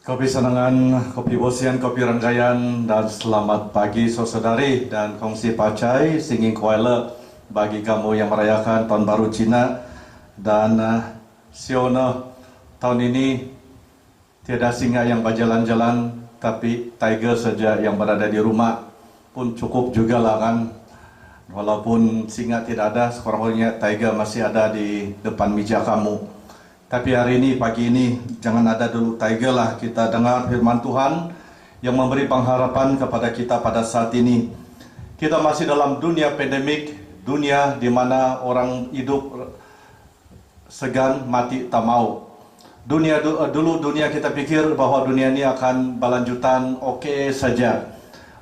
Kopi Senangan, Kopi Bosian, Kopi Rangkaian, dan selamat pagi saudari dan kongsi pacai, singing kuala bagi kamu yang merayakan Tahun Baru Cina. Dan Siono, tahun ini tiada singa yang berjalan-jalan, tapi tiger saja yang berada di rumah pun cukup juga lah kan. Walaupun singa tidak ada, sekurang-kurangnya tiger masih ada di depan meja kamu. Tapi hari ini, pagi ini, jangan ada dulu tiger lah. Kita dengar firman Tuhan yang memberi pengharapan kepada kita pada saat ini. Kita masih dalam dunia pandemik, dunia di mana orang hidup segan, mati tak mau. Dulu dunia kita pikir bahwa dunia ini akan berlanjutan oke saja.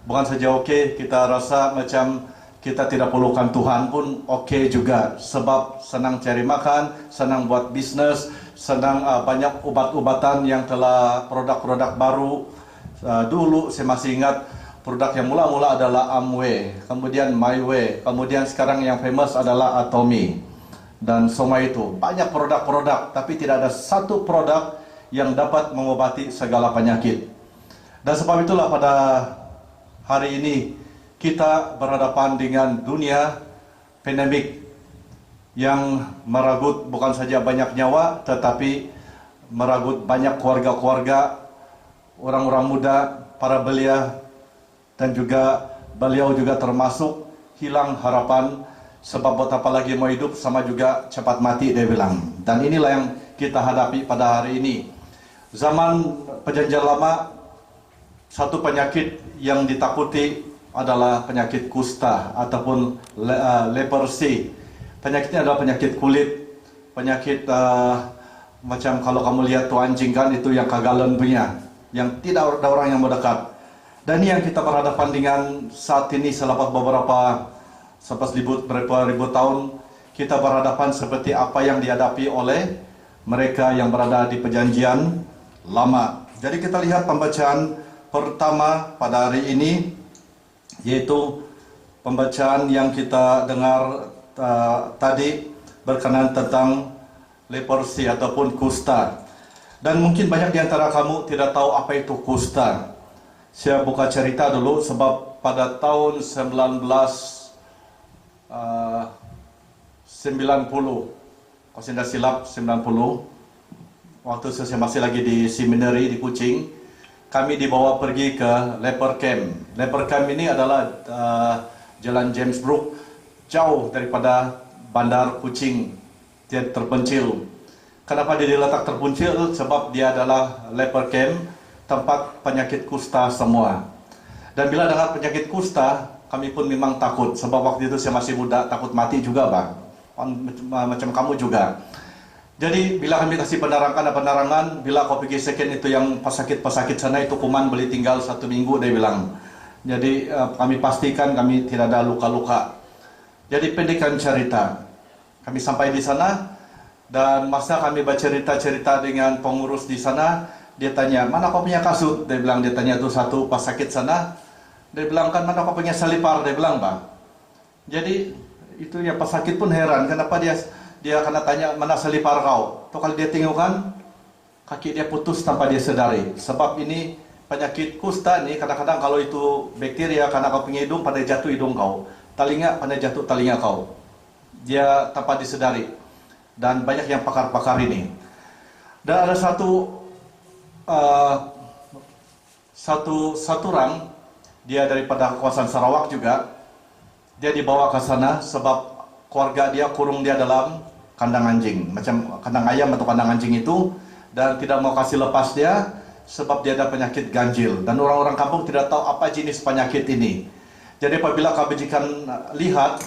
Bukan saja oke, kita rasa macam kita tidak perlukan Tuhan pun oke juga, sebab senang cari makan, senang buat bisnis, senang banyak obat-obatan yang telah produk-produk baru. Dulu saya masih ingat produk yang mula-mula adalah Amway, kemudian MyWay, kemudian sekarang yang famous adalah Atomy. Dan semua itu banyak produk-produk, tapi tidak ada satu produk yang dapat mengobati segala penyakit. Dan sebab itulah pada hari ini kita berhadapan dengan dunia pandemik yang meragut bukan saja banyak nyawa, tetapi meragut banyak keluarga-keluarga, orang-orang muda, para belia, dan juga beliau juga termasuk hilang harapan, sebab buat apa lagi mau hidup, sama juga cepat mati dia bilang. Dan inilah yang kita hadapi pada hari ini. Zaman perjanjian lama, satu penyakit yang ditakuti adalah penyakit kusta ataupun leprosy. Penyakitnya adalah penyakit kulit, penyakit macam kalau kamu lihat tuh anjing kan, itu yang kagalan punya, yang tidak ada orang yang mendekat. Dan ini yang kita berhadapan dengan saat ini selepas beberapa ribu tahun, kita berhadapan seperti apa yang dihadapi oleh mereka yang berada di perjanjian lama. Jadi kita lihat pembacaan pertama pada hari ini, yaitu pembacaan yang kita dengar tadi berkenaan tentang leprosy ataupun kusta. Dan mungkin banyak di antara kamu tidak tahu apa itu kusta. Saya buka cerita dulu, sebab pada tahun 1990, kalau tidak silap 90, waktu saya masih lagi di seminari di Kuching, kami dibawa pergi ke leper camp. Leper camp ini adalah Jalan James Brook, jauh daripada bandar Kuching, dia terpencil. Kenapa dia diletak terpencil? Sebab dia adalah leper camp, tempat penyakit kusta semua. Dan bila dengar penyakit kusta, kami pun memang takut, sebab waktu itu saya masih muda, takut mati juga bang, macam kamu juga. Jadi bila kami kasih penerangan, bila kau pergi second itu yang pesakit sana itu kuman boleh tinggal 1 minggu, dia bilang. Jadi kami pastikan kami tidak ada luka-luka. Jadi pendekkan cerita, kami sampai di sana, dan masa kami bercerita-cerita dengan pengurus di sana, dia tanya, mana kau punya kasut? Dia bilang, dia tanya tuh satu pesakit sana, dia bilang kan, mana kau punya selipar? Dia bilang bang. Jadi itu ya pesakit pun heran, kenapa dia kena tanya mana selipar kau. Tuh kalau dia tengokkan, kaki dia putus tanpa dia sedari. Sebab ini penyakit kusta nih, kadang-kadang kalau itu bakteria, karena kau punya hidung, pada jatuh hidung kau. Telinga, pada jatuh telinga kau. Dia tanpa disedari. Dan banyak yang pakar-pakar ini. Dan ada satu orang, dia daripada kawasan Sarawak juga, dia dibawa ke sana sebab keluarga dia kurung dia dalam kandang anjing, macam kandang ayam atau kandang anjing itu, dan tidak mau kasih lepas dia sebab dia ada penyakit ganjil, dan orang-orang kampung tidak tahu apa jenis penyakit ini. Jadi apabila kebajikan lihat,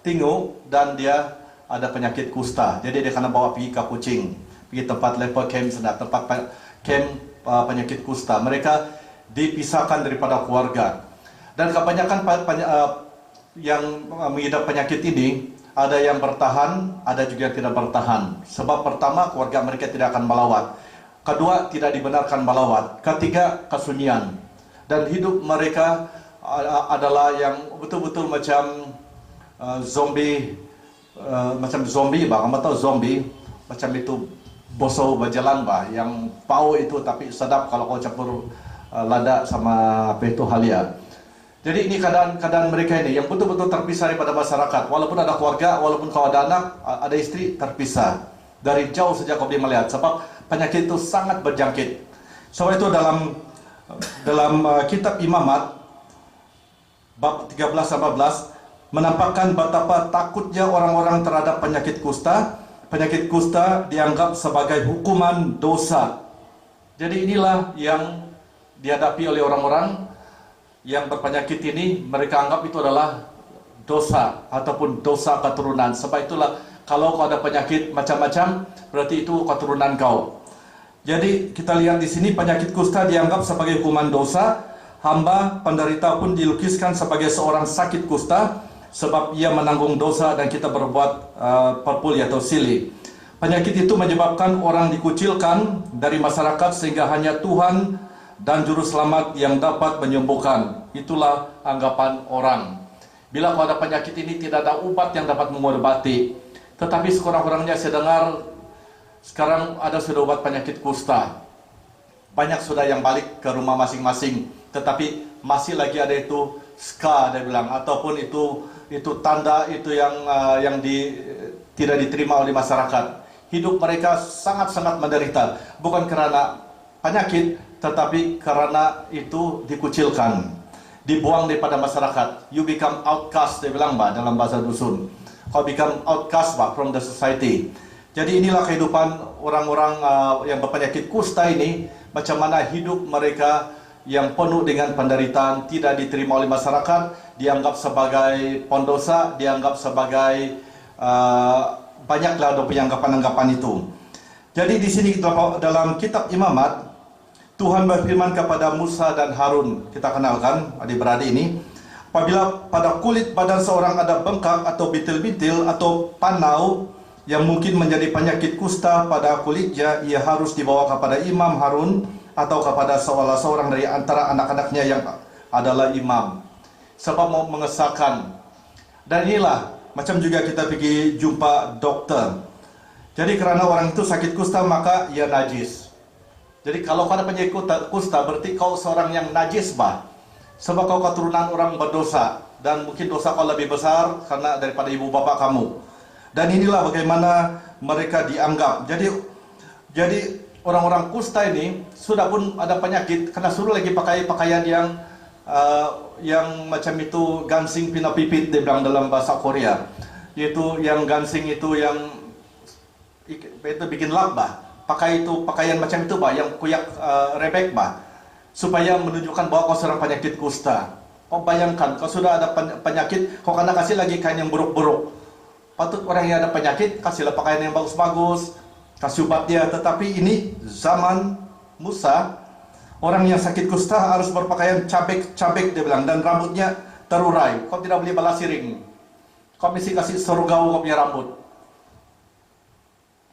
tengok, dan dia ada penyakit kusta, jadi dia kena bawa pergi ke Kuching, pergi tempat leper camp sana, tempat camp penyakit kusta. Mereka dipisahkan daripada keluarga, dan kebanyakan yang mengidap penyakit ini, ada yang bertahan, ada juga yang tidak bertahan. Sebab pertama, keluarga mereka tidak akan melawat. Kedua, tidak dibenarkan melawat. Ketiga, kesunyian. Dan hidup mereka adalah yang betul-betul macam zombie, bang, kamu tahu zombie, macam itu bosau berjalan bah, yang bau itu tapi sedap kalau kau campur lada sama apa itu halia. Jadi ini keadaan mereka ini yang betul-betul terpisah daripada masyarakat. Walaupun ada keluarga, walaupun kau ada anak, ada istri, terpisah. Dari jauh saja kau boleh melihat. Sebab penyakit itu sangat berjangkit. Sebab itu dalam kitab Imamat, bab 13-14, menampakkan betapa takutnya orang-orang terhadap penyakit kusta. Penyakit kusta dianggap sebagai hukuman dosa. Jadi inilah yang dihadapi oleh orang-orang yang berpenyakit ini. Mereka anggap itu adalah dosa ataupun dosa keturunan. Sebab itulah kalau kau ada penyakit macam-macam, berarti itu keturunan kau. Jadi kita lihat di sini penyakit kusta dianggap sebagai hukuman dosa. Hamba penderita pun dilukiskan sebagai seorang sakit kusta, sebab ia menanggung dosa dan kita berbuat perpuli atau silih. Penyakit itu menyebabkan orang dikucilkan dari masyarakat sehingga hanya Tuhan dan Juru Selamat yang dapat menyembuhkan. Itulah anggapan orang. Bila kau ada penyakit ini tidak ada obat yang dapat mengobati. Tetapi sekurang-kurangnya saya dengar sekarang ada sudah obat penyakit kusta. Banyak sudah yang balik ke rumah masing-masing. Tetapi masih lagi ada itu ska dia bilang, ataupun itu tanda itu yang tidak diterima oleh masyarakat. Hidup mereka sangat-sangat menderita, bukan karena penyakit, tetapi karena itu dikucilkan, dibuang daripada masyarakat. You become outcast, dia bilang bah, dalam bahasa dusun. Kau become outcast bah, from the society. Jadi inilah kehidupan orang-orang yang berpenyakit kusta ini, macam mana hidup mereka yang penuh dengan penderitaan, tidak diterima oleh masyarakat, dianggap sebagai pendosa, dianggap sebagai banyaklah ada anggapan-anggapan itu. Jadi di sini dalam kitab Imamat, Tuhan berfirman kepada Musa dan Harun, kita kenalkan adik-beradik ini, apabila pada kulit badan seorang ada bengkak atau bintil-bintil atau panau yang mungkin menjadi penyakit kusta pada kulitnya, ia harus dibawa kepada Imam Harun atau kepada salah seorang dari antara anak-anaknya yang adalah imam, sebab mau mengesahkan. Dan inilah macam juga kita pergi jumpa dokter. Jadi karena orang itu sakit kusta maka ia najis. Jadi kalau kau ada penyakit kusta berarti kau seorang yang najis bah. Sebab kau keturunan orang berdosa dan mungkin dosa kau lebih besar karena daripada ibu bapa kamu. Dan inilah bagaimana mereka dianggap. Jadi orang-orang kusta ini sudah pun ada penyakit karena suruh lagi pakai pakaian yang macam itu gansing pina pipit dia bilang dalam bahasa Korea. Yaitu yang gansing itu yang itu bikin lap bah. Pakai itu pakaian macam itu bah, yang kuyak rebek bah, supaya menunjukkan bahwa kau seorang penyakit kusta. Kau bayangkan, kau sudah ada penyakit, kau kena kasih lagi kain yang buruk-buruk. Patut orang yang ada penyakit kasihlah pakaian yang bagus-bagus, kasih obat dia. Tetapi ini zaman Musa, orang yang sakit kusta harus berpakaian cabik-cabik dia bilang, dan rambutnya terurai. Kau tidak boleh balas siring. Kau mesti kasih serugau kau punya rambut.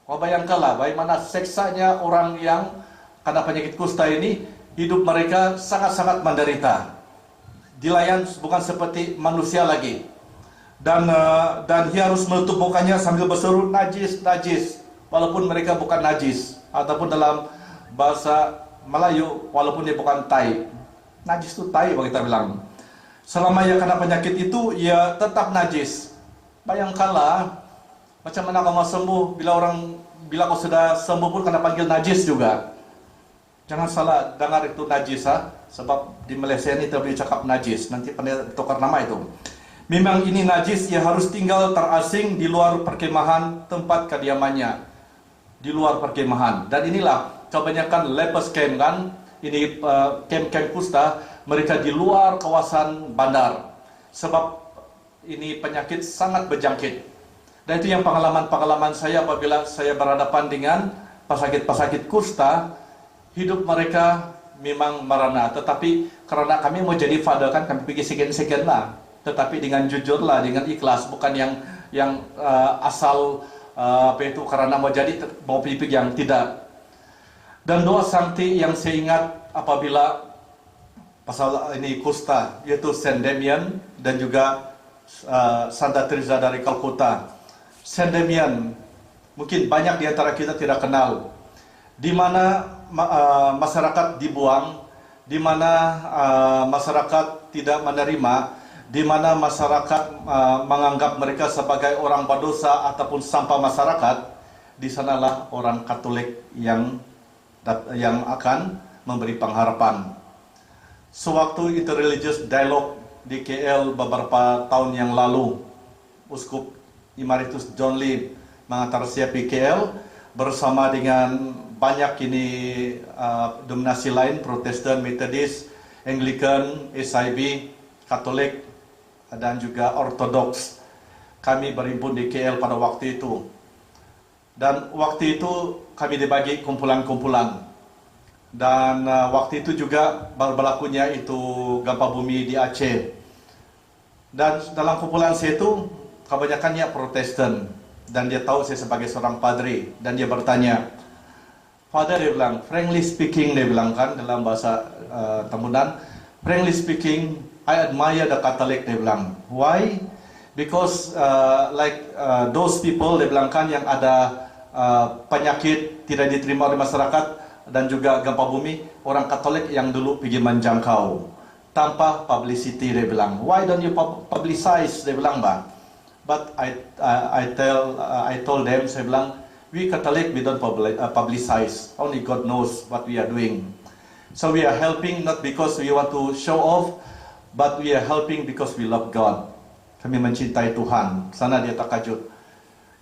Kau bayangkanlah bagaimana seksanya orang yang kena penyakit kusta ini, hidup mereka sangat-sangat menderita. Dilayan bukan seperti manusia lagi. Dan dia harus menutup mukanya sambil berseru najis, najis. Walaupun mereka bukan najis. Ataupun dalam bahasa Melayu, walaupun dia bukan tai. Najis itu tai bagi kita bilang. Selama ia kena penyakit itu, ia tetap najis. Bayangkanlah macam mana kau mau sembuh bila kau sudah sembuh pun kena panggil najis juga. Jangan salah dengar itu najis sebab di Malaysia ini tidak boleh cakap najis, nanti pandai tukar nama itu. Memang ini najis, ia harus tinggal terasing di luar perkemahan tempat kediamannya, di luar perkemahan. Dan inilah kebanyakan lepers camp kan, ini camp-camp kusta, mereka di luar kawasan bandar, sebab ini penyakit sangat berjangkit. Dan itu yang pengalaman-pengalaman saya apabila saya berhadapan dengan pesakit-pesakit kusta, hidup mereka memang merana. Tetapi karena kami mau jadi father kan, kami pergi sekian-sekian lah. Tetapi dengan jujur lah, dengan ikhlas, bukan yang asal apa itu karena mau jadi mau pergi yang tidak. Dan doa sakti yang saya ingat apabila pasal ini kusta, yaitu Saint Damien dan juga Santa Teresa dari Calcutta. Saint Damien, mungkin banyak di antara kita tidak kenal. di mana masyarakat dibuang, di mana masyarakat tidak menerima, di mana masyarakat menganggap mereka sebagai orang berdosa ataupun sampah masyarakat, di sanalah orang Katolik yang akan memberi pengharapan. Sewaktu interreligious dialogue di KL beberapa tahun yang lalu, Uskup Emeritus John Lee mengantar siapi KL bersama dengan banyak dominasi lain, Protestan, Methodist, Anglican, SIB, Katolik, dan juga Ortodoks. Kami berhimpun di KL pada waktu itu. Dan waktu itu kami dibagi kumpulan-kumpulan. Dan waktu itu juga berlakunya itu gempa bumi di Aceh. Dan dalam kumpulan saya itu kebanyakannya Protestan. Dan dia tahu saya sebagai seorang padri. Dan dia bertanya, Father, dia bilang, frankly speaking, dia bilang kan dalam bahasa Tambunan, frankly speaking, I admire the Catholic, dia bilang. Why? Because those people, dia bilang kan, yang ada penyakit tidak diterima oleh masyarakat, dan juga gempa bumi, orang Katolik yang dulu pergi menjangkau tanpa publicity, dia bilang. Why don't you publicize, dia bilang, Bang. But I told them, saya bilang, we Catholic, we don't publicize. Only God knows what we are doing. So we are helping not because we want to show off, but we are helping because we love God. Kami mencintai Tuhan. Sana dia terkejut.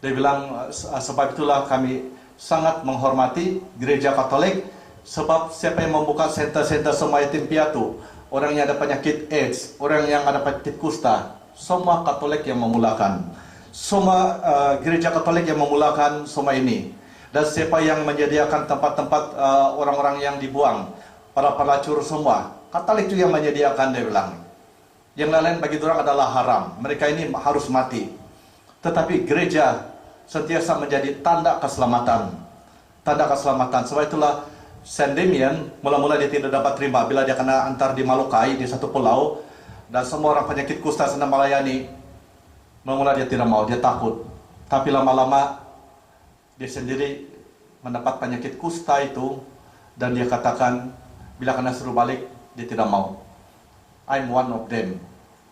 Dia bilang, sebab itulah kami sangat menghormati gereja Katolik, sebab siapa yang membuka senter-senter semua yatim piatu, orang yang ada penyakit AIDS, orang yang ada penyakit kusta, semua Katolik yang memulakan. Semua gereja Katolik yang memulakan semua ini. Dan siapa yang menyediakan tempat-tempat orang-orang yang dibuang, para pelacur semua, Katolik juga yang menyediakan, dia bilang. Yang lain-lain bagi orang adalah haram. Mereka ini harus mati. Tetapi gereja sentiasa menjadi tanda keselamatan. Tanda keselamatan. Sebab itulah Saint Damien, mula-mula dia tidak dapat terima bila dia kena antar di Molokai, di satu pulau, dan semua orang penyakit kusta sedang melayani. Mula-mula dia tidak mau, dia takut. Tapi lama-lama dia sendiri mendapat penyakit kusta itu, dan dia katakan, bila kena suruh balik, dia tidak mau. I'm one of them.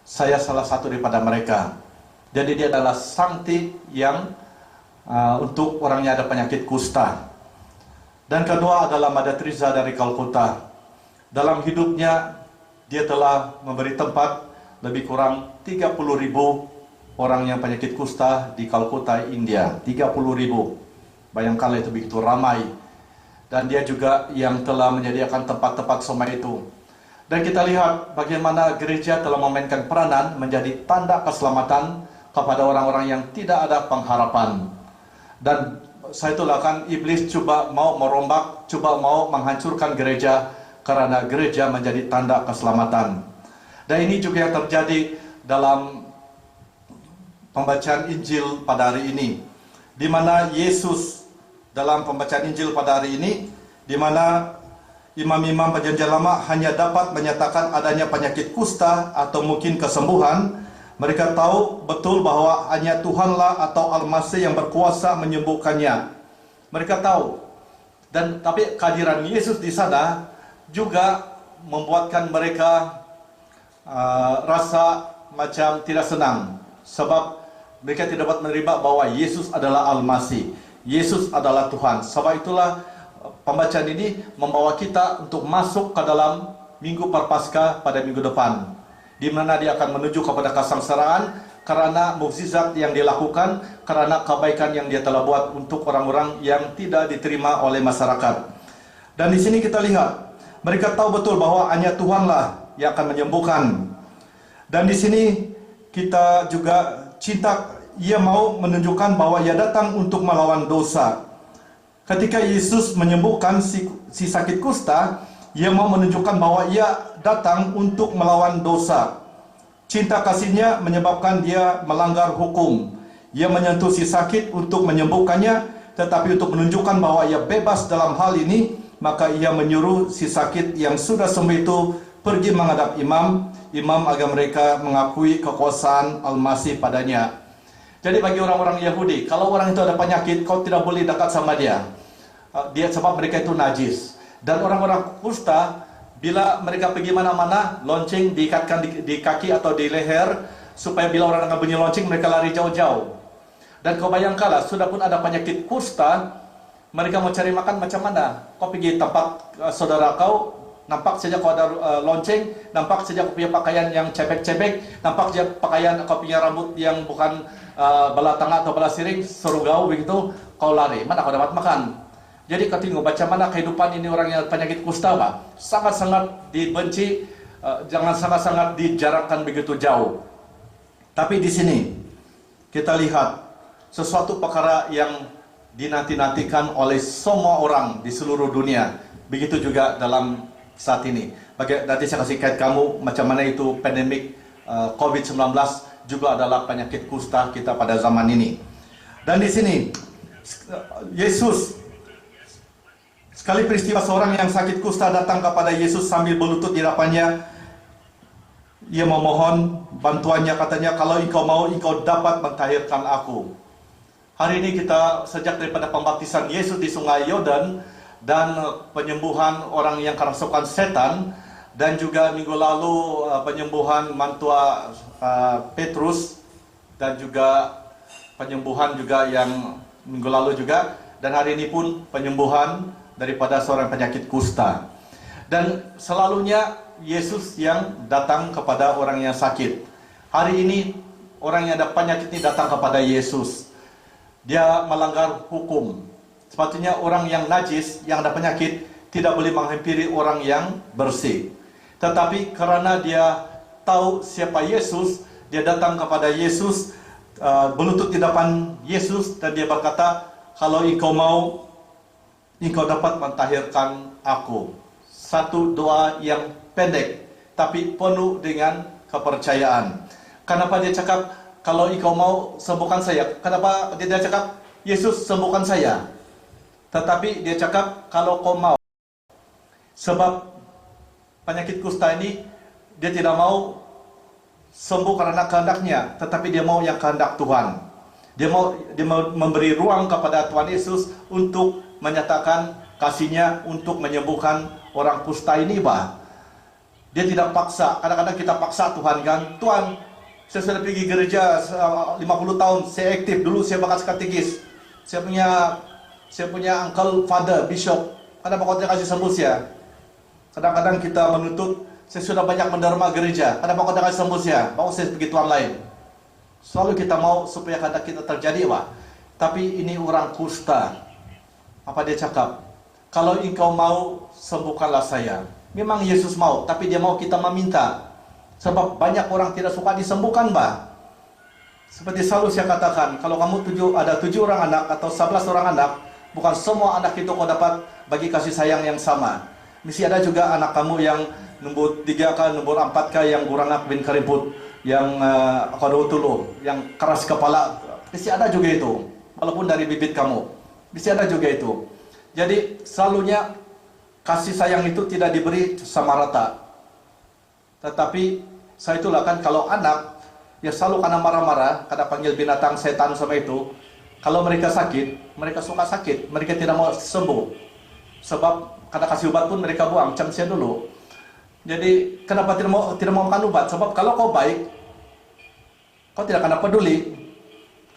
Saya salah satu daripada mereka. Jadi dia adalah sankti yang untuk orang yang ada penyakit kusta. Dan kedua adalah Mother Teresa dari Calcutta. Dalam hidupnya, dia telah memberi tempat lebih kurang 30.000 orang yang penyakit kusta di Calcutta, India. 30.000. Bayangkanlah itu begitu ramai. Dan dia juga yang telah menyediakan tempat-tempat semua itu. Dan kita lihat bagaimana gereja telah memainkan peranan menjadi tanda keselamatan kepada orang-orang yang tidak ada pengharapan. Dan saya itulah kan iblis coba mau merombak, coba mau menghancurkan gereja karena gereja menjadi tanda keselamatan. Dan ini juga yang terjadi dalam pembacaan Injil pada hari ini, di mana Yesus dalam pembacaan Injil pada hari ini, di mana imam-imam perjanjian lama hanya dapat menyatakan adanya penyakit kusta atau mungkin kesembuhan. Mereka tahu betul bahwa hanya Tuhanlah atau Al-Masih yang berkuasa menyembuhkannya. Mereka tahu. Dan tapi kehadiran Yesus di sana juga membuatkan mereka rasa macam tidak senang. Sebab mereka tidak dapat menerima bahwa Yesus adalah Al-Masih. Yesus adalah Tuhan. Sebab itulah pembacaan ini membawa kita untuk masuk ke dalam Minggu Prapaskah pada minggu depan, di mana dia akan menuju kepada kesengsaraan karena mukjizat yang dilakukan, karena kebaikan yang dia telah buat untuk orang-orang yang tidak diterima oleh masyarakat. Dan di sini kita lihat, mereka tahu betul bahwa hanya Tuhanlah yang akan menyembuhkan. Dan di sini kita juga cinta, ia mau menunjukkan bahwa ia datang untuk melawan dosa. Ketika Yesus menyembuhkan si sakit kusta, ia mau menunjukkan bahwa ia datang untuk melawan dosa. Cinta kasihnya menyebabkan dia melanggar hukum. Ia menyentuh si sakit untuk menyembuhkannya, tetapi untuk menunjukkan bahwa ia bebas dalam hal ini, maka ia menyuruh si sakit yang sudah sembuh itu pergi menghadap imam agar mereka mengakui kekuasaan Al-Masih padanya. Jadi bagi orang-orang Yahudi, kalau orang itu ada penyakit, kau tidak boleh dekat sama dia. dia sebab mereka itu najis. Dan orang-orang kusta bila mereka pergi mana-mana, lonceng diikatkan di kaki atau di leher supaya bila orang dengar bunyi lonceng mereka lari jauh-jauh. Dan kau bayangkanlah, sudah pun ada penyakit kusta, mereka mau cari makan macam mana? Kau pergi tempat saudara kau, nampak saja kau ada lonceng, nampak saja kau punya pakaian yang cebek-cebek, nampak saja pakaian kau punya rambut yang bukan bala tangga atau bala siring, serugau begitu, kau lari. Mana kau dapat makan? Jadi kau tengok macam mana kehidupan ini orang yang penyakit kusta, Pak. Sangat-sangat dibenci, jangan sangat-sangat dijarakkan begitu jauh. Tapi di sini kita lihat sesuatu perkara yang dinanti-nantikan oleh semua orang di seluruh dunia. Begitu juga dalam saat ini. Nanti saya kasih kait kamu macam mana itu pandemik COVID-19 juga adalah penyakit kusta kita pada zaman ini. Dan di sini Yesus, sekali peristiwa seorang yang sakit kusta datang kepada Yesus sambil berlutut di hadapannya. Ia memohon bantuannya, katanya, kalau engkau mau, engkau dapat mentahirkan aku. Hari ini kita sejak daripada pembaptisan Yesus di Sungai Yordan dan penyembuhan orang yang kerasukan setan, dan juga minggu lalu penyembuhan mantua Petrus, dan juga penyembuhan juga yang minggu lalu juga, dan hari ini pun penyembuhan daripada seorang penyakit kusta. Dan selalunya Yesus yang datang kepada orang yang sakit. Hari ini orang yang ada penyakit ini datang kepada Yesus. Dia melanggar hukum. Sepatutnya orang yang najis, yang ada penyakit, tidak boleh menghampiri orang yang bersih. Tetapi karena dia tahu siapa Yesus, dia datang kepada Yesus, berlutut di depan Yesus, dan dia berkata, kalau engkau mau, engkau dapat mentahirkan aku. Satu doa yang pendek, tapi penuh dengan kepercayaan. Kenapa dia cakap, kalau engkau mau sembuhkan saya? Kenapa dia cakap, Yesus sembuhkan saya? Tetapi dia cakap, kalau kau mau. Sebab penyakit kusta ini, dia tidak mau sembuh karena kehendaknya, tetapi dia mau yang kehendak Tuhan. Dia mau memberi ruang kepada Tuhan Yesus untuk menyatakan kasihnya untuk menyembuhkan orang kusta ini, Pak. Dia tidak paksa. Kadang-kadang kita paksa Tuhan kan. Tuhan, saya sudah pergi gereja 50 tahun, saya aktif. Dulu saya bakat katekis. Saya punya uncle, father, bishop. Kenapa kau tidak kasih sembuh saya? Kadang-kadang kita menuntut, saya sudah banyak menderma gereja. Kenapa kau tidak kasih sembuh saya? Bawa saya pergi Tuhan lain. Selalu kita mau supaya kehendak kita terjadi, Pak. Tapi ini orang kusta. Apa dia cakap? Kalau engkau mau, sembuhkanlah saya. Memang Yesus mau, tapi dia mau kita meminta. Sebab banyak orang tidak suka disembuhkan, Mbak. Seperti selalu saya katakan, kalau kamu ada 7 orang anak atau 11 orang anak, bukan semua anak itu kau dapat bagi kasih sayang yang sama. Mesti ada juga anak kamu yang nombor 3K, nombor 4K yang gurangak bin karimput, yang kodotulu, yang keras kepala. Mesti ada juga itu, walaupun dari bibit kamu. Mesti ada juga itu. Jadi selalunya kasih sayang itu tidak diberi sama rata. Tetapi saya itulah kan, kalau anak ya selalu karena marah-marah, karena panggil binatang setan sama itu. Kalau mereka sakit, mereka suka sakit, mereka tidak mau sembuh. Sebab karena kasih obat pun mereka buang, camsia dulu. Jadi kenapa tidak mau makan obat? Sebab kalau kau baik, kau tidak akan peduli.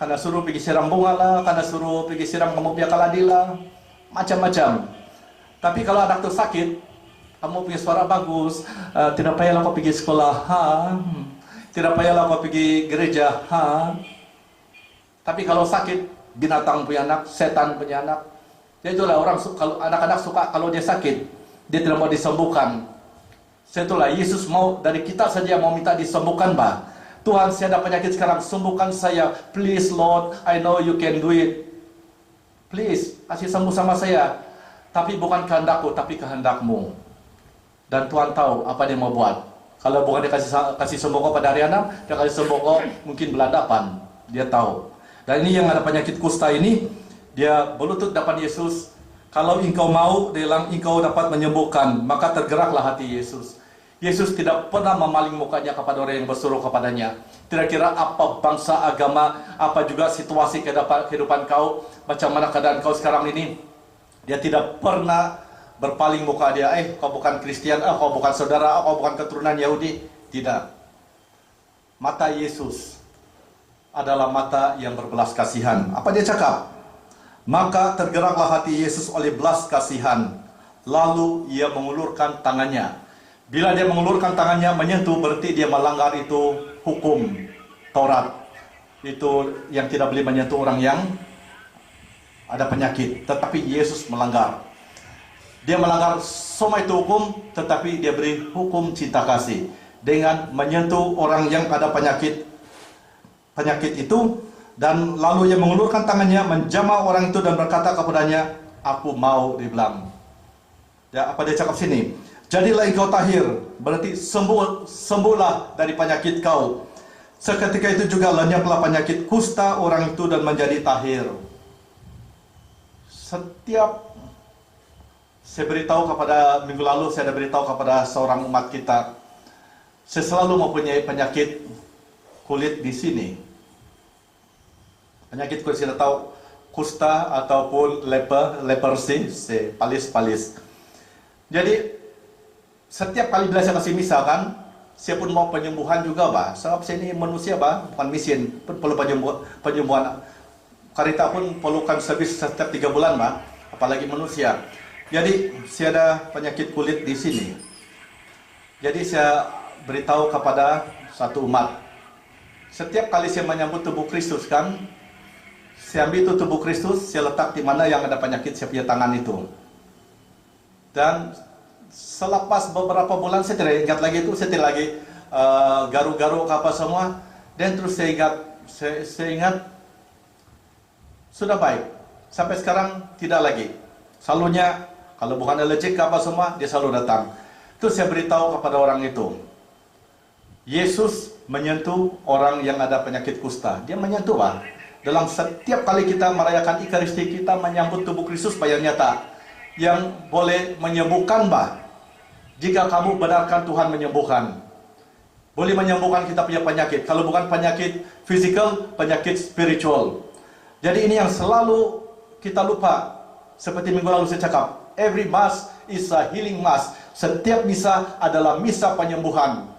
Karena suruh pergi siram bunga lah, karena suruh pergi siram kamu punya kaladi lah, macam-macam. Tapi kalau anak itu sakit, kamu punya suara bagus, tidak payahlah kau pergi sekolah, tidak payahlah kau pergi gereja, Tapi kalau sakit, binatang punya anak, setan punya anak. Jadi itulah orang, kalau anak-anak suka kalau dia sakit, dia tidak mau disembuhkan. Itulah Yesus mau dari kita saja mau minta disembuhkan, Pak. Tuhan, saya ada penyakit sekarang, sembuhkan saya. Please Lord, I know you can do it. Please, kasih sembuh sama saya. Tapi bukan kehendakku, tapi kehendakmu. Dan Tuhan tahu apa dia mau buat. Kalau bukan dia kasih sembuh kau pada hari 6, dia kasih sembuh kau mungkin bulan 8. Dia tahu. Dan ini yang ada penyakit kusta ini, dia berlutut depan Yesus. Kalau engkau mau, dia bilang engkau dapat menyembuhkan. Maka tergeraklah hati Yesus. Yesus tidak pernah memaling mukanya kepada orang yang bersuruh kepadanya. Tidak kira apa bangsa, agama, apa juga situasi kehidupan kau, macam mana keadaan kau sekarang ini. Dia tidak pernah berpaling muka dia, kau bukan Kristen, kau bukan saudara, kau bukan keturunan Yahudi. Tidak. Mata Yesus adalah mata yang berbelas kasihan. Apa dia cakap? Maka tergeraklah hati Yesus oleh belas kasihan. Lalu ia mengulurkan tangannya. Bila dia mengulurkan tangannya menyentuh, berarti dia melanggar itu hukum Taurat. Itu yang tidak boleh menyentuh orang yang ada penyakit. Tetapi Yesus melanggar. Dia melanggar semua itu hukum, tetapi dia beri hukum cinta kasih dengan menyentuh orang yang ada penyakit itu, dan lalu ia mengulurkan tangannya menjamah orang itu dan berkata kepadanya, aku mau, dibilang. Ya, apa dia cakap sini? Jadilah engkau tahir, berarti sembuhlah dari penyakit kau. Seketika itu juga lenyaplah penyakit kusta orang itu dan menjadi tahir. Saya beritahu kepada, minggu lalu saya ada beritahu kepada seorang umat kita, saya selalu mempunyai penyakit kulit di sini. Penyakit kulit, saya tahu kusta ataupun leprosy, palis. Jadi setiap kali bila saya kasih misal kan, saya pun mau penyembuhan juga sebab saya ini manusia bukan mesin, pun perlu penyembuhan. Karita pun perlukan servis setiap 3 bulan apalagi manusia. Jadi saya ada penyakit kulit di sini. Jadi saya beritahu kepada satu umat, setiap kali saya menyambut tubuh Kristus kan, saya ambil itu tubuh Kristus, saya letak di mana yang ada penyakit saya punya tangan itu. Dan selepas beberapa bulan saya tidak ingat lagi itu, saya tidak lagi garuk-garuk apa semua. Dan terus saya ingat sudah baik. Sampai sekarang tidak lagi. Selalunya kalau bukan alergik apa semua, dia selalu datang. Terus saya beritahu kepada orang itu, Yesus menyentuh orang yang ada penyakit kusta. Dia menyentuh Dalam setiap kali kita merayakan Ekaristi, kita menyambut tubuh Kristus yang nyata, yang boleh menyembuhkan jika kamu benarkan Tuhan menyembuhkan. Boleh menyembuhkan kita punya penyakit. Kalau bukan penyakit fisikal, penyakit spiritual. Jadi ini yang selalu kita lupa. Seperti minggu lalu saya cakap, every mass is a healing mass. Setiap misa adalah misa penyembuhan.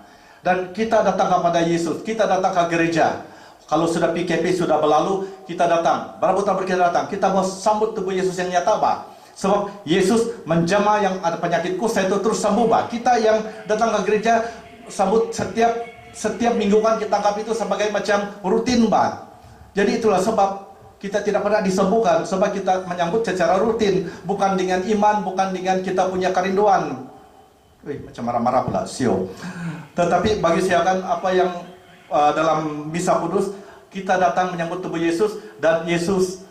Dan kita datang kepada Yesus, kita datang ke gereja. Kalau sudah PKP sudah berlalu, kita datang. Berapa tahun kita datang? Kita mau sambut tubuh Yesus yang nyata Sebab Yesus menjamah yang ada penyakit kusta itu terus sembuh Kita yang datang ke gereja sambut setiap minggu kan kita anggap itu sebagai macam rutin Jadi itulah sebab kita tidak pernah disembuhkan, sebab kita menyambut secara rutin, bukan dengan iman, bukan dengan kita punya kerinduan. Macam marah-marah pula, Tetapi bagi saya kan apa yang dalam misa kudus, kita datang menyambut tubuh Yesus, dan Yesus,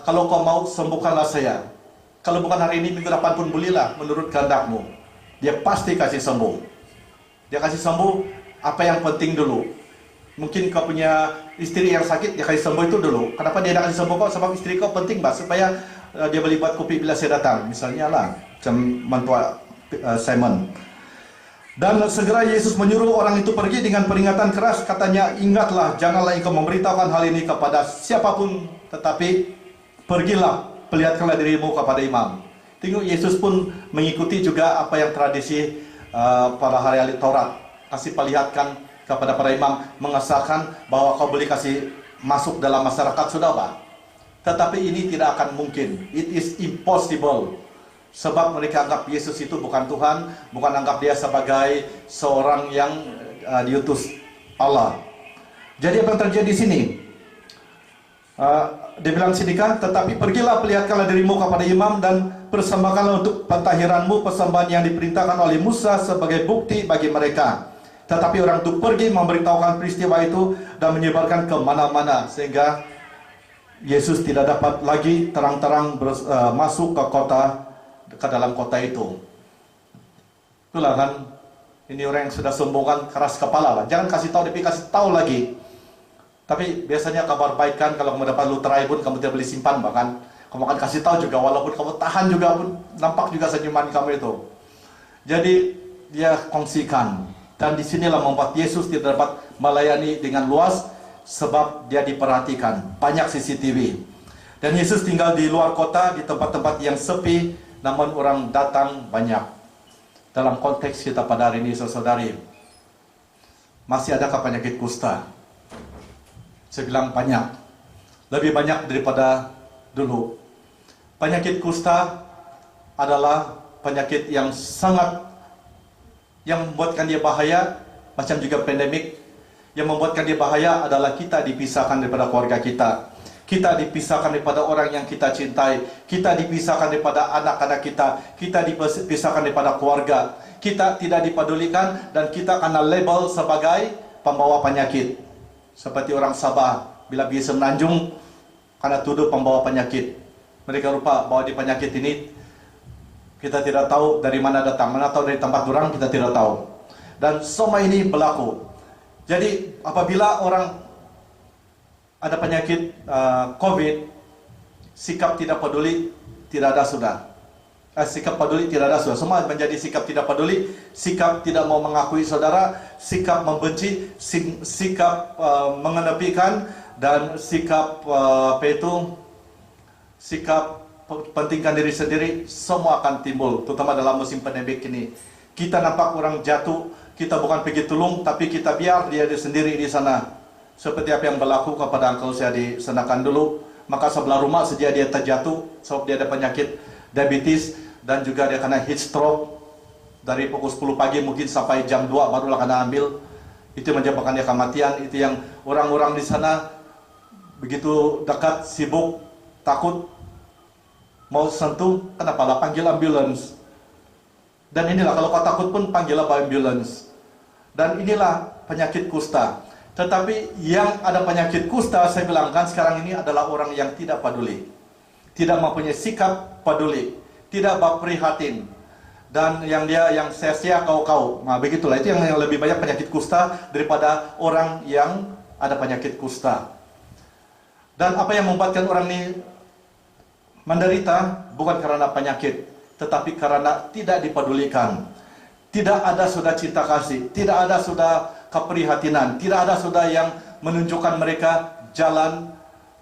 kalau kau mau sembuhkanlah saya. Kalau bukan hari ini, minggu depan pun bolehlah menurut kehendakmu. Dia pasti kasih sembuh. Dia kasih sembuh apa yang penting dulu. Mungkin kau punya istri yang sakit, dia kasih sembuh itu dulu. Kenapa dia kasih sembuh kau? Sebab istri kau penting supaya dia boleh buat kopi bila saya datang. Misalnya macam mantua Simon. Dan segera Yesus menyuruh orang itu pergi dengan peringatan keras. Katanya, ingatlah, janganlah engkau memberitahukan hal ini kepada siapapun, tetapi pergilah, perlihatkanlah dirimu kepada imam. Tengok, Yesus pun mengikuti juga apa yang tradisi para ahli Taurat. Kasih perlihatkan kepada para imam, mengesahkan bahwa kau boleh kasih masuk dalam masyarakat sudah Tetapi ini tidak akan mungkin. It is impossible. Sebab mereka anggap Yesus itu bukan Tuhan, bukan anggap dia sebagai seorang yang diutus Allah. Jadi apa yang terjadi di sini? Dia bilang sidikah, tetapi pergilah, perlihatkanlah dirimu kepada imam dan persembahkanlah untuk pentahiranmu persembahan yang diperintahkan oleh Musa sebagai bukti bagi mereka. Tetapi orang itu pergi memberitahukan peristiwa itu dan menyebarkan ke mana-mana, sehingga Yesus tidak dapat lagi terang-terang masuk ke dalam kota itu. Itulah kan, ini orang yang sudah sembuh kan keras kepala Jangan kasih tahu, tapi kasih tahu lagi. Tapi biasanya kabar baik kan, kalau kamu dapat luterai pun kamu tidak boleh simpan bahkan. Kamu akan kasih tahu juga, walaupun kamu tahan juga pun nampak juga senyuman kamu itu. Jadi dia kongsikan. Dan disinilah membuat Yesus tidak dapat melayani dengan luas, sebab dia diperhatikan. Banyak CCTV. Dan Yesus tinggal di luar kota, di tempat-tempat yang sepi, namun orang datang banyak. Dalam konteks kita pada hari ini, saudari, masih adakah penyakit kusta? Saya bilang banyak. Lebih banyak daripada dulu. Penyakit kusta adalah penyakit yang membuatkan dia bahaya, macam juga pandemik. Yang membuatkan dia bahaya adalah kita dipisahkan daripada keluarga kita. Kita dipisahkan daripada orang yang kita cintai. Kita dipisahkan daripada anak-anak kita. Kita dipisahkan daripada keluarga. Kita tidak dipedulikan dan kita kena label sebagai pembawa penyakit. Seperti orang Sabah, bila biasa menanjung, karena tuduh pembawa penyakit. Mereka lupa bahwa di penyakit ini, kita tidak tahu dari mana datang. Mana tahu dari tempat orang, kita tidak tahu. Dan semua ini berlaku. Jadi, apabila orang ada penyakit COVID, sikap tidak peduli tidak ada sudah. Sikap peduli tidak ada sudah. Semua menjadi sikap tidak peduli, sikap tidak mau mengakui saudara, sikap membenci, sikap mengenepikan, dan sikap sikap pentingkan diri sendiri. Semua akan timbul, terutama dalam musim pandemik ini. Kita nampak orang jatuh, kita bukan pergi tolong, tapi kita biar dia sendiri di sana. Seperti apa yang berlaku kepada uncle saya di Senakan dulu. Maka sebelah rumah saja dia terjatuh sebab dia ada penyakit diabetes dan juga dia kena heat stroke. Dari pukul 10 pagi mungkin sampai jam 2 barulah kena ambil. Itu menyebabkan dia kematian. Itu yang orang-orang di sana begitu dekat, sibuk, takut mau sentuh, kenapa lah panggil ambulans. Dan inilah kalau kau takut pun panggillah ambulans. Dan inilah penyakit kusta. Tetapi yang ada penyakit kusta, saya bilangkan sekarang ini adalah orang yang tidak peduli. Tidak mempunyai sikap peduli. Tidak berprihatin. Dan yang sia-sia kau. Nah, begitulah. Itu yang lebih banyak penyakit kusta daripada orang yang ada penyakit kusta. Dan apa yang membuatkan orang ini menderita bukan karena penyakit, tetapi karena tidak dipedulikan. Tidak ada sudah cinta kasih. Tidak ada sudah keprihatinan, tidak ada sudah yang menunjukkan mereka jalan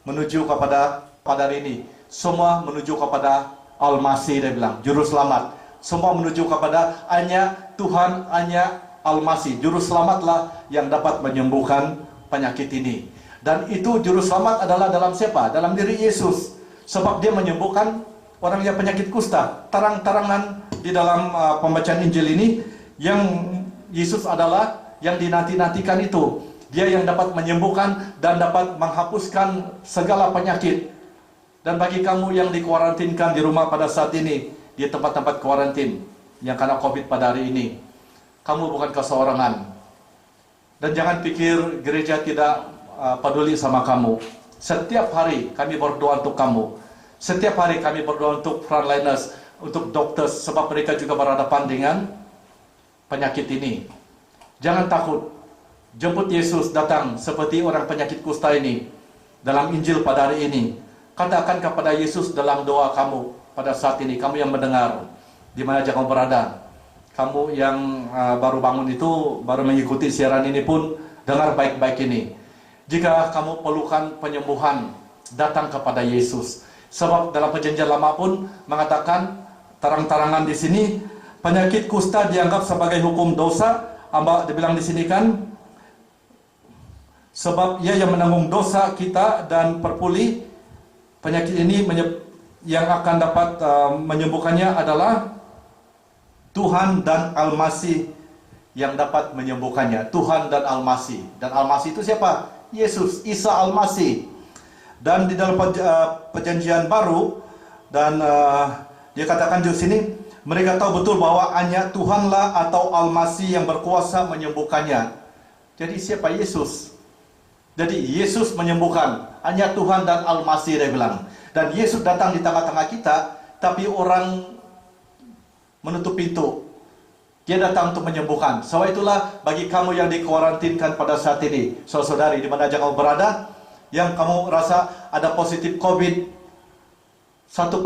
menuju kepada hari ini. Semua menuju kepada Al-Masih, dia bilang, juru selamat. Semua menuju kepada hanya Tuhan, hanya Al-Masih. Juru selamatlah yang dapat menyembuhkan penyakit ini. Dan itu juru selamat adalah dalam siapa? Dalam diri Yesus. Sebab dia menyembuhkan orang yang penyakit kusta. Terang-terangan di dalam pembacaan Injil ini, yang Yesus adalah yang dinanti-nantikan itu. Dia yang dapat menyembuhkan dan dapat menghapuskan segala penyakit. Dan bagi kamu yang dikuarantinkan di rumah pada saat ini, di tempat-tempat kuarantin yang karena COVID pada hari ini, kamu bukan keseorangan. Dan jangan pikir gereja tidak peduli sama kamu. Setiap hari kami berdoa untuk kamu. Setiap hari kami berdoa untuk frontliners, untuk dokter, sebab mereka juga berhadapan dengan penyakit ini. Jangan takut. Jemput Yesus datang seperti orang penyakit kusta ini dalam Injil pada hari ini. Katakan kepada Yesus dalam doa kamu pada saat ini. Kamu yang mendengar, di mana aja kamu berada. Kamu yang baru bangun itu, baru mengikuti siaran ini pun, dengar baik-baik ini. Jika kamu perlukan penyembuhan, datang kepada Yesus. Sebab dalam perjanjian lama pun mengatakan, terang-terangan di sini, penyakit kusta dianggap sebagai hukum dosa. Amba dibilang di sini kan, sebab ia yang menanggung dosa kita dan perpulih. Penyakit ini yang akan dapat menyembuhkannya adalah Tuhan dan Al-Masih yang dapat menyembuhkannya. Tuhan dan Al-Masih. Dan Al-Masih itu siapa? Yesus, Isa Al-Masih. Dan di dalam perjanjian baru, dan dia katakan di sini, mereka tahu betul bahwa hanya Tuhanlah atau Al-Masih yang berkuasa menyembuhkannya. Jadi siapa Yesus? Jadi Yesus menyembuhkan. Hanya Tuhan dan Al-Masih, dia bilang. Dan Yesus datang di tengah-tengah kita, tapi orang menutup pintu. Dia datang untuk menyembuhkan. Sebab itulah bagi kamu yang dikuarantinkan pada saat ini, saudara-saudari, di mana aja kamu berada, yang kamu rasa ada positif COVID, satu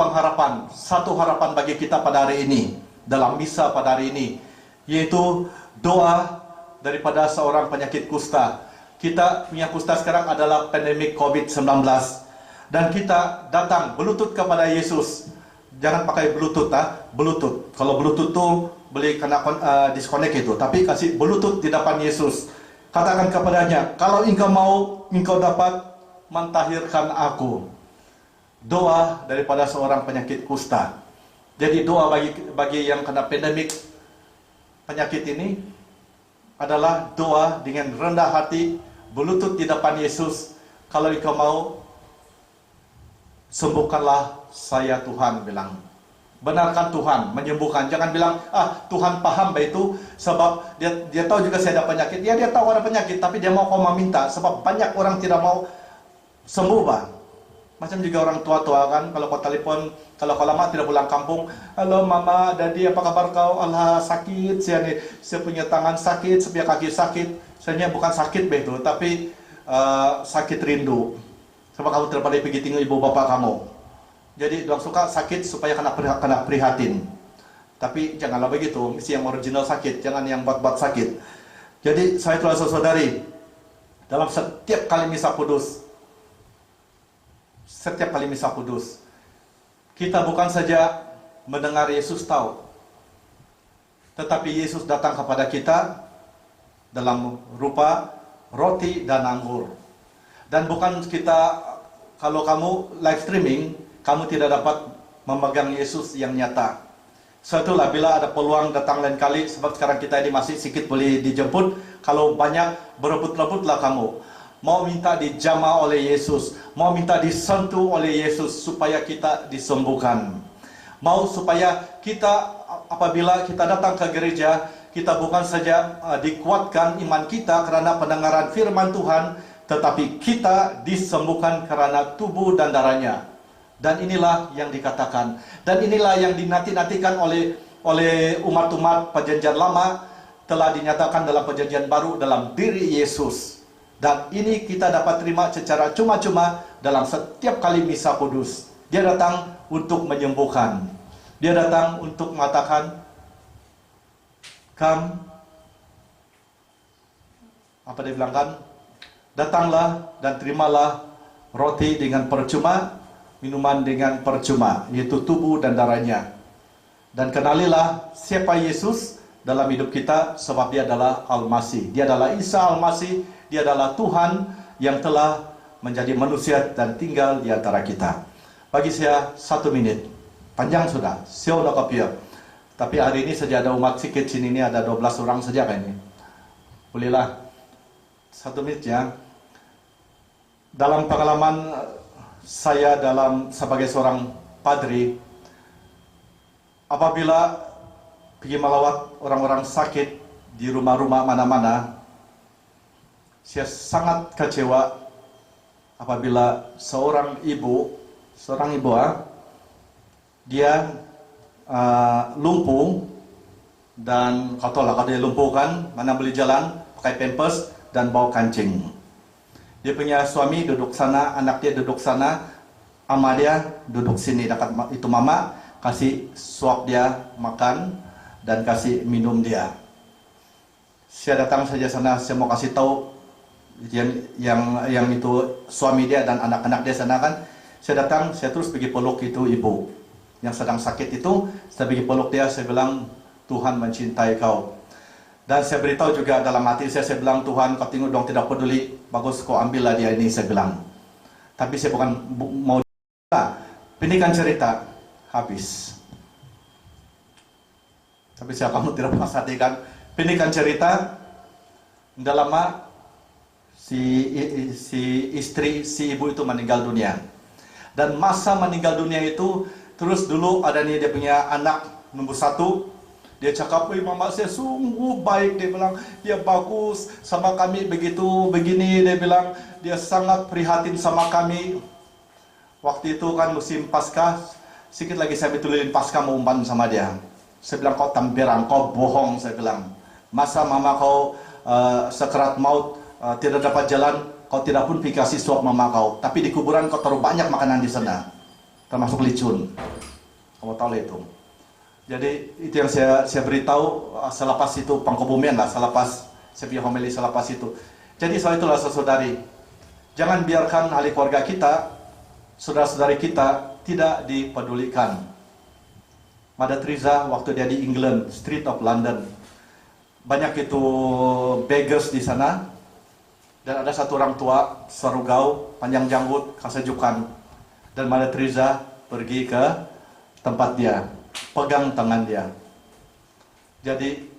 harapan bagi kita pada hari ini, dalam misa pada hari ini, yaitu doa daripada seorang penyakit kusta. Kita punya kusta sekarang adalah pandemik COVID-19. Dan kita datang berlutut kepada Yesus. Jangan pakai Bluetooth, Bluetooth. Kalau Bluetooth tuh boleh kena disconnect itu. Tapi kasih Bluetooth di depan Yesus. Katakan kepadanya, kalau engkau mau, engkau dapat mentahirkan aku. Doa daripada seorang penyakit kusta. Jadi doa bagi yang kena pandemik penyakit ini adalah doa dengan rendah hati, berlutut di depan Yesus. Kalau engkau mau, sembuhkanlah saya Tuhan, bilang. Benarkan Tuhan menyembuhkan. Jangan bilang, Tuhan paham itu sebab dia tahu juga saya ada penyakit. Dia tahu ada penyakit, tapi dia mau kau meminta. Sebab banyak orang tidak mau sembuh, Pak. Macam juga orang tua-tua kan, kalau kau telepon, kalau kau lama tidak pulang kampung, halo mama, dadi, apa kabar kau? Allah, sakit, saya punya tangan sakit, saya punya kaki sakit. Sebenarnya bukan sakit begitu, tapi sakit rindu. Sebab kamu tidak boleh pergi tinggal ibu bapak kamu. Jadi doang suka sakit supaya kena prihatin. Tapi janganlah begitu, mesti yang original sakit, jangan yang buat-buat sakit. Jadi saya telah saudari, dalam setiap kali misa kudus, kita bukan saja mendengar Yesus tahu, tetapi Yesus datang kepada kita dalam rupa roti dan anggur. Dan bukan kita, kalau kamu live streaming, kamu tidak dapat memegang Yesus yang nyata. Setelah bila ada peluang datang lain kali, sebab sekarang kita ini masih sedikit boleh dijemput. Kalau banyak, berebut-rebutlah kamu. Mau minta dijamah oleh Yesus, mau minta disentuh oleh Yesus supaya kita disembuhkan. Mau supaya kita, apabila kita datang ke gereja, kita bukan saja dikuatkan iman kita karena pendengaran firman Tuhan, tetapi kita disembuhkan karena tubuh dan darahnya. Dan inilah yang dikatakan, dan inilah yang dinanti-nantikan oleh umat-umat perjanjian lama, telah dinyatakan dalam perjanjian baru dalam diri Yesus. Dan ini kita dapat terima secara cuma-cuma dalam setiap kali misa kudus. Dia datang untuk menyembuhkan. Dia datang untuk mengatakan, come, apa dia bilangkan? Datanglah dan terimalah roti dengan percuma, minuman dengan percuma, yaitu tubuh dan darahnya. Dan kenalilah siapa Yesus dalam hidup kita, sebab dia adalah Al-Masih. Dia adalah Isa Al-Masih. Dia adalah Tuhan yang telah menjadi manusia dan tinggal di antara kita. Bagi saya 1 menit. Panjang sudah. Saya udah kopiar. Tapi hari ini saja ada umat sikit sini ini ada 12 orang saja kan ini. Bolehlah 1 menit ya. Dalam pengalaman saya sebagai seorang padri, apabila pergi melawat orang-orang sakit di rumah-rumah mana-mana, saya sangat kecewa apabila seorang ibu dia lumpuh, dan kalau dia lumpuh kan, mana boleh jalan, pakai pampers dan bawa kancing. Dia punya suami duduk sana, anak dia duduk sana, ama dia duduk sini dekat itu mama, kasih suap dia makan dan kasih minum dia. Saya datang saja sana, saya mau kasih tahu yang itu suami dia dan anak-anak dia sana kan. Saya datang, saya terus pergi peluk itu ibu yang sedang sakit itu. Saya pergi peluk dia, saya bilang, Tuhan mencintai kau. Dan saya beritahu juga dalam hati saya bilang, Tuhan kau tengok dong tidak peduli, bagus kau ambillah dia ini, saya bilang. Tapi saya bukan mau pendidikan cerita habis. Tapi saya kamu tidak pernah perhatikan pendidikan cerita, tidak lama si istri, si ibu itu meninggal dunia. Dan masa meninggal dunia itu, terus dulu ada nih dia punya anak nomor 1, dia cakap, mama saya sungguh baik, dia bilang, dia bagus sama kami begitu, begini, dia bilang, dia sangat prihatin sama kami. Waktu itu kan musim Paskah, sedikit lagi saya betulin Paskah mau umpan sama dia. Saya bilang, kau tampiran, kau bohong, saya bilang. Masa mama kau sekarat maut, tidak dapat jalan, kau tidak pun kasih suap mama kau. Tapi di kuburan kau taruh banyak makanan di sana, termasuk licun. Kamu tahu itu. Jadi itu yang saya beritahu selepas itu pengkobumian lah, selepas saya punya homili selepas itu. Jadi soal itulah saudari, jangan biarkan ahli keluarga kita saudara-saudari kita tidak dipedulikan. Mother Teresa waktu dia di England, Street of London, banyak itu beggars di sana, dan ada satu orang tua serugau, panjang janggut, kasejukan, dan Mother Teresa pergi ke tempat dia, pegang tangan dia. Jadi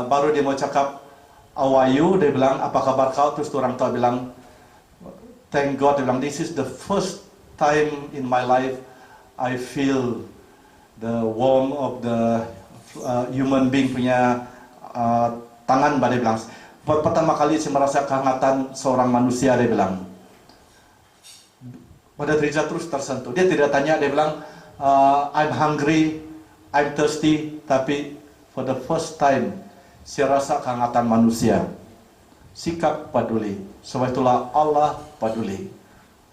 baru dia mau cakap, "How are you?" Dia bilang, "Apa kabar kau?" Terus orang tua bilang, "Thank God." Dia bilang, "This is the first time in my life I feel the warmth of the human being punya tangan." Dia bilang, "Buat pertama kali saya merasa kehangatan seorang manusia." Dia bilang. Mother Teresa terus tersentuh. Dia tidak tanya, dia bilang, "I'm hungry, I'm thirsty," tapi for the first time saya rasa kehangatan manusia. Sikap peduli. Sebab itulah Allah peduli.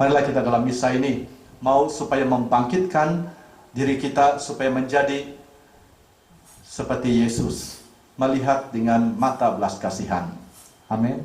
Marilah kita dalam misa ini mau supaya membangkitkan diri kita supaya menjadi seperti Yesus, melihat dengan mata belas kasihan. Amin.